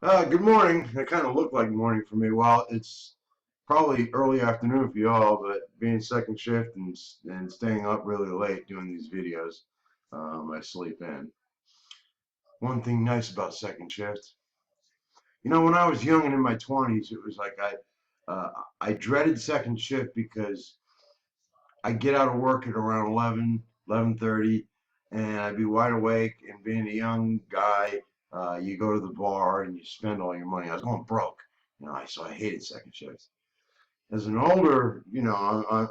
Good morning. It kind of looked like morning for me. Well, it's probably early afternoon for y'all, but being second shift and staying up really late doing these videos, I sleep in. One thing nice about second shift, when I was young and in my 20s, it was like I dreaded second shift because I get out of work at around 11:30, and I'd be wide awake. And being a young guy, you go to the bar and you spend all your money. I was going broke, so I hated second shifts. As an older,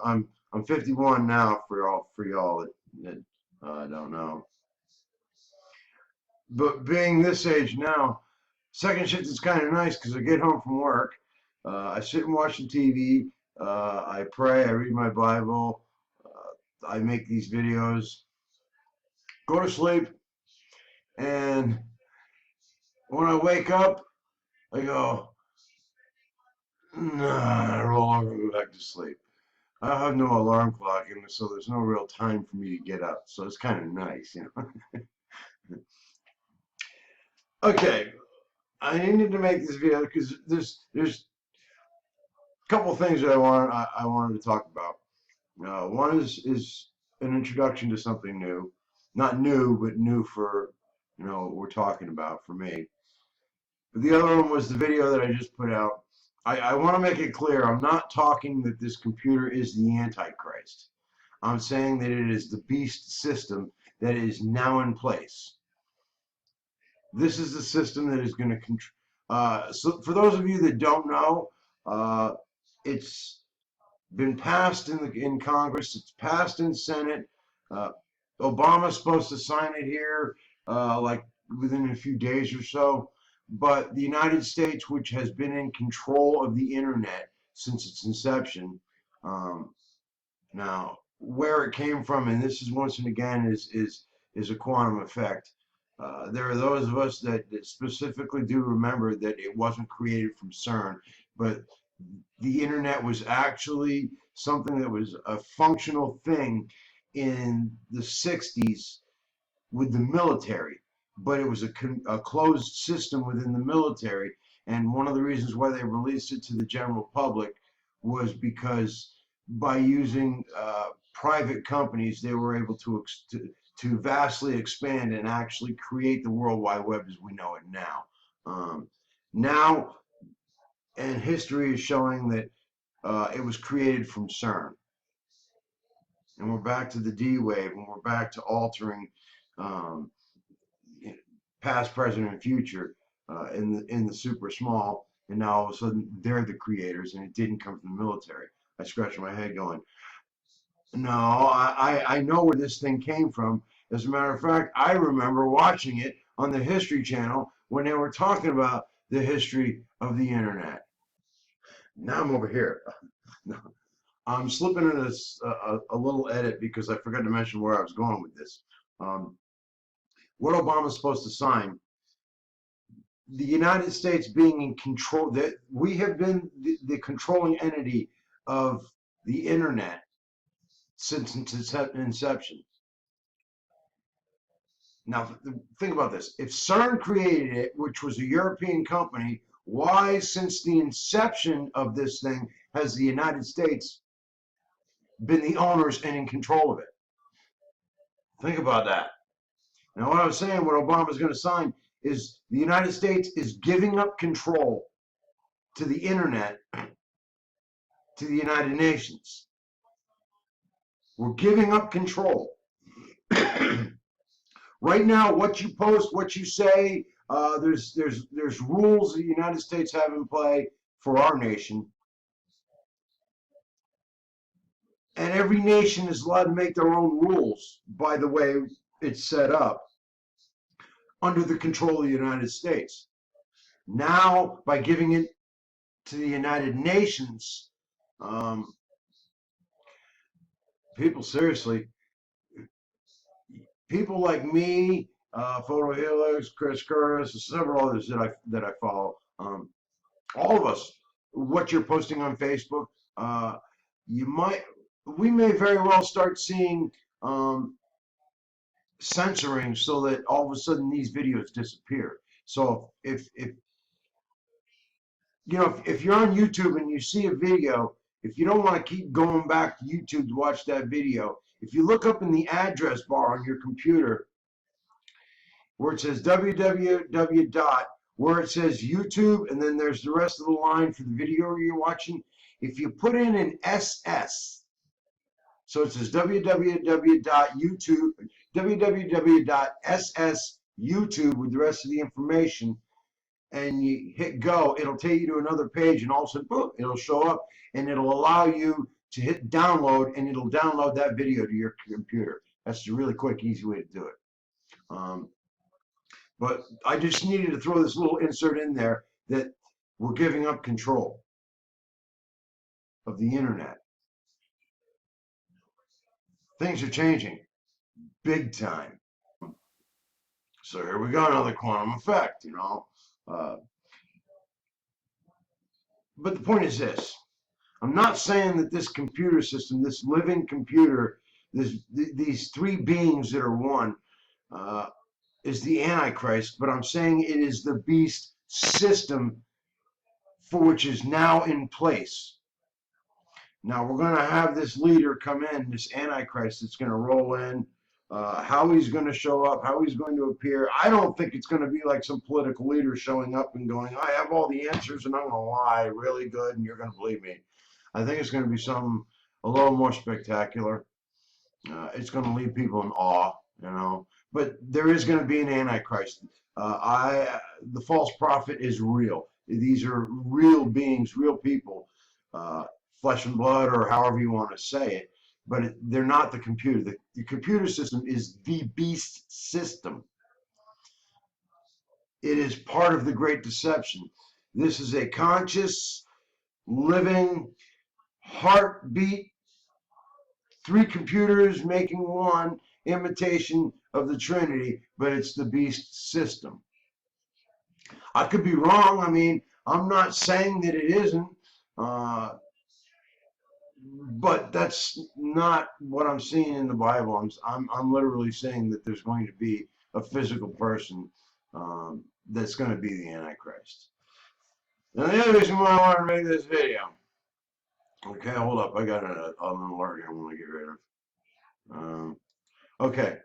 I'm 51 now for y'all that don't know. But being this age now, second shift is kind of nice because I get home from work, I sit and watch the TV, I pray, I read my Bible, I make these videos, go to sleep, and when I wake up, I go, nah, I roll over and go back to sleep. I have no alarm clock, and so there's no real time for me to get up. So it's kind of nice. Okay, I needed to make this video because there's a couple things that I wanted to talk about. One is an introduction to something new, not new, but new for what we're talking about for me. The other one was the video that I just put out. I want to make it clear, I'm not talking that this computer is the Antichrist. I'm saying that it is the beast system that is now in place. This is the system that is going to control. So for those of you that don't know, it's been passed in Congress. It's passed in Senate. Uh, Obama's supposed to sign it here, like within a few days or so. But the United States, which has been in control of the internet since its inception, now where it came from, and this is once and again is a quantum effect. There are those of us that specifically do remember that it wasn't created from CERN, but the internet was actually something that was a functional thing in the 60s with the military, but it was a closed system within the military. And one of the reasons why they released it to the general public was because by using private companies, they were able to vastly expand and actually create the World Wide Web as we know it now. Now, and history is showing that it was created from CERN. And we're back to the D wave, and we're back to altering um, past, present, and future in the super small. And now all of a sudden they're the creators, and it didn't come from the military. I scratched my head going, no, I know where this thing came from. As a matter of fact, I remember watching it on the History Channel when they were talking about the history of the internet. Now I'm over here. I'm slipping in a little edit because I forgot to mention where I was going with this. What Obama's supposed to sign, the United States being in control, that we have been the controlling entity of the internet since its inception. Now, think about this. If CERN created it, which was a European company, why, since the inception of this thing, has the United States been the owners and in control of it? Think about that. Now, what I was saying, what Obama's going to sign is the United States is giving up control to the internet to the United Nations. We're giving up control. Right now, what you post, what you say, there's rules the United States have in play for our nation, and every nation is allowed to make their own rules by the way it's set up under the control of the United States. Now, by giving it to the United Nations, people seriously, people like me, Photo Helix, Chris Curtis, several others that I follow, all of us, what you're posting on Facebook, we may very well start seeing censoring so that all of a sudden these videos disappear. So if you know, if you're on YouTube and you see a video, if you don't want to keep going back to YouTube to watch that video, if you look up in the address bar on your computer where it says www dot, where it says YouTube, and then there's the rest of the line for the video you're watching. If you put in an SS, so it says www.youtube, www.ssyoutube with the rest of the information, and you hit go, it'll take you to another page, and all of a sudden, boom, it'll show up, and it'll allow you to hit download, and it'll download that video to your computer. That's a really quick, easy way to do it. But I just needed to throw this little insert in there that we're giving up control of the internet. Things are changing big time. So here we go, another quantum effect, you know. But the point is this. I'm not saying that this computer system, this living computer, these three beings that are one, is the Antichrist, but I'm saying it is the beast system for which is now in place. Now we're going to have this leader come in, this Antichrist that's going to roll in. How he's going to show up, how he's going to appear. I don't think it's going to be like some political leader showing up and going, I have all the answers and I'm going to lie really good and you're going to believe me. I think it's going to be something a little more spectacular. It's going to leave people in awe, you know. But there is going to be an Antichrist. The false prophet is real. These are real beings, real people, flesh and blood, or however you want to say it. But they're not the computer. The computer system is the beast system. It is part of the Great Deception. This is a conscious, living, heartbeat, three computers making one imitation of the Trinity, but it's the beast system. I could be wrong. I mean, I'm not saying that it isn't. But that's not what I'm seeing in the Bible. I'm literally saying that there's going to be a physical person that's going to be the Antichrist. Now the other reason why I wanted to make this video. Okay, hold up. I got an alert here I want to get rid of. Okay.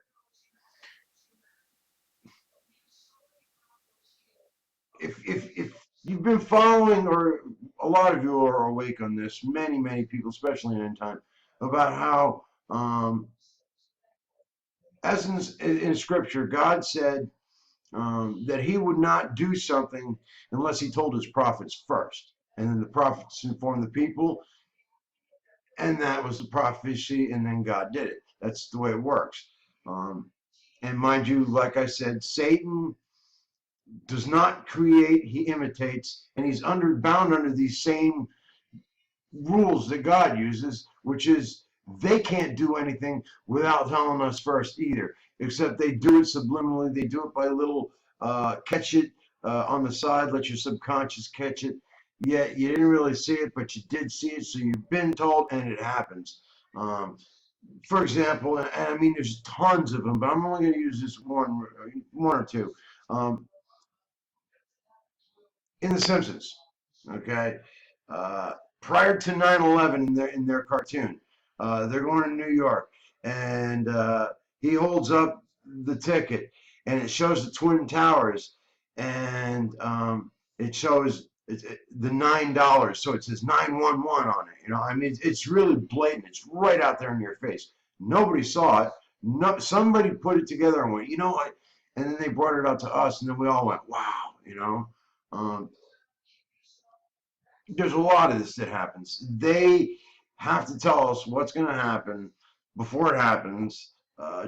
If you've been following, or a lot of you are awake on this, many people, especially in time, about how as in Scripture, God said that he would not do something unless he told his prophets first. And then the prophets informed the people, and that was the prophecy, and then God did it. That's the way it works. And mind you, like I said, Satan does not create, he imitates, and he's bound under these same rules that God uses, which is they can't do anything without telling us first either, except they do it subliminally. They do it by little catch it on the side, let your subconscious catch it. Yeah, you didn't really see it, but you did see it, so you've been told, and it happens. For example, and I mean, there's tons of them, but I'm only going to use this one or two. In The Simpsons, okay? Prior to 9/11 in their cartoon, they're going to New York, and he holds up the ticket, and it shows the Twin Towers, and it shows the $9, so it says 911 on it. You know, I mean, it's really blatant. It's right out there in your face. Nobody saw it. No, somebody put it together and went, you know what? And then they brought it out to us, and then we all went, wow, you know. There's a lot of this that happens. They have to tell us what's going to happen before it happens,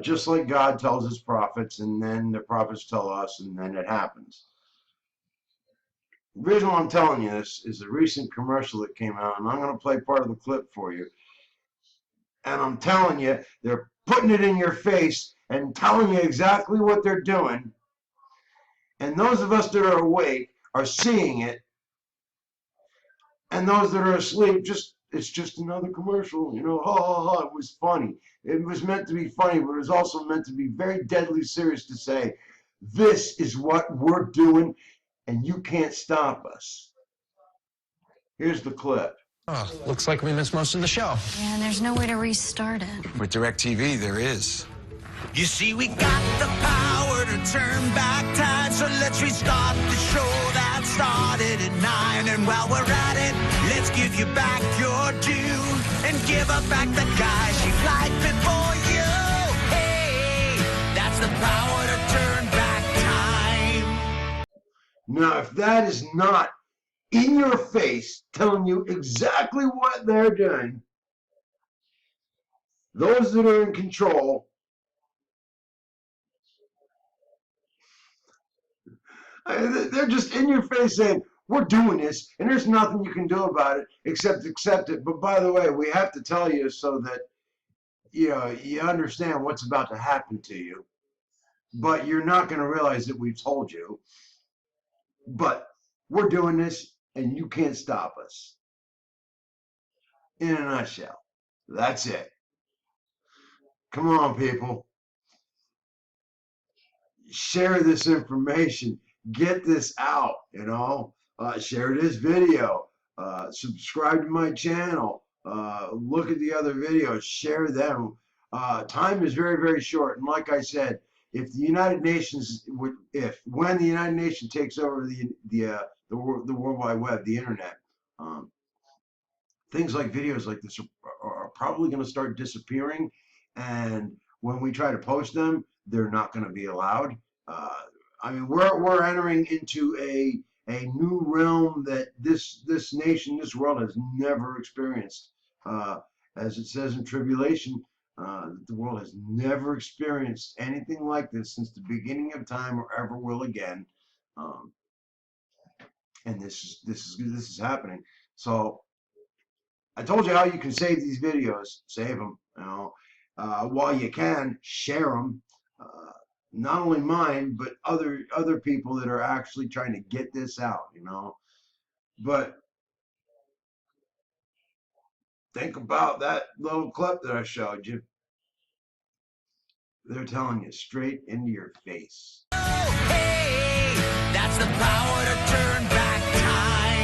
just like God tells his prophets, and then the prophets tell us, and then it happens. The reason why I'm telling you this is a recent commercial that came out, and I'm going to play part of the clip for you. And I'm telling you, they're putting it in your face and telling you exactly what they're doing. And those of us that are awake are seeing it. And those that are asleep, it's just another commercial, you know, ha ha ha, it was funny. It was meant to be funny, but it was also meant to be very deadly serious, to say, this is what we're doing, and you can't stop us. Here's the clip. Oh, looks like we missed most of the show. Yeah, and there's no way to restart it. With DirecTV, there is. You see, we got the power to turn back time, so let's restart the show that started at 9. And while we're at it, let's give you back your due and give her back the guy she liked before you. Hey, that's the power to turn back time. Now, if that is not in your face telling you exactly what they're doing, those that are in control, they're just in your face saying, we're doing this, and there's nothing you can do about it except accept it. But by the way, we have to tell you so that you understand what's about to happen to you. But you're not going to realize that we've told you. But we're doing this, and you can't stop us. In a nutshell, that's it. Come on, people. Share this information. Get this out, share this video. Subscribe to my channel. Look at the other videos. Share them. Time is very, very short. And like I said, if the United Nations when the United Nations takes over the World Wide Web, the internet, things like videos like this are probably going to start disappearing. And when we try to post them, they're not going to be allowed. We're entering into a new realm that this nation, this world has never experienced. As it says in Tribulation, the world has never experienced anything like this since the beginning of time or ever will again. And this is happening. So I told you how you can save these videos. Save them, while you can. Share them. Not only mine, but other people that are actually trying to get this out. But think about that little clip that I showed you. They're telling you straight into your face. Oh, hey, that's the power to turn back time.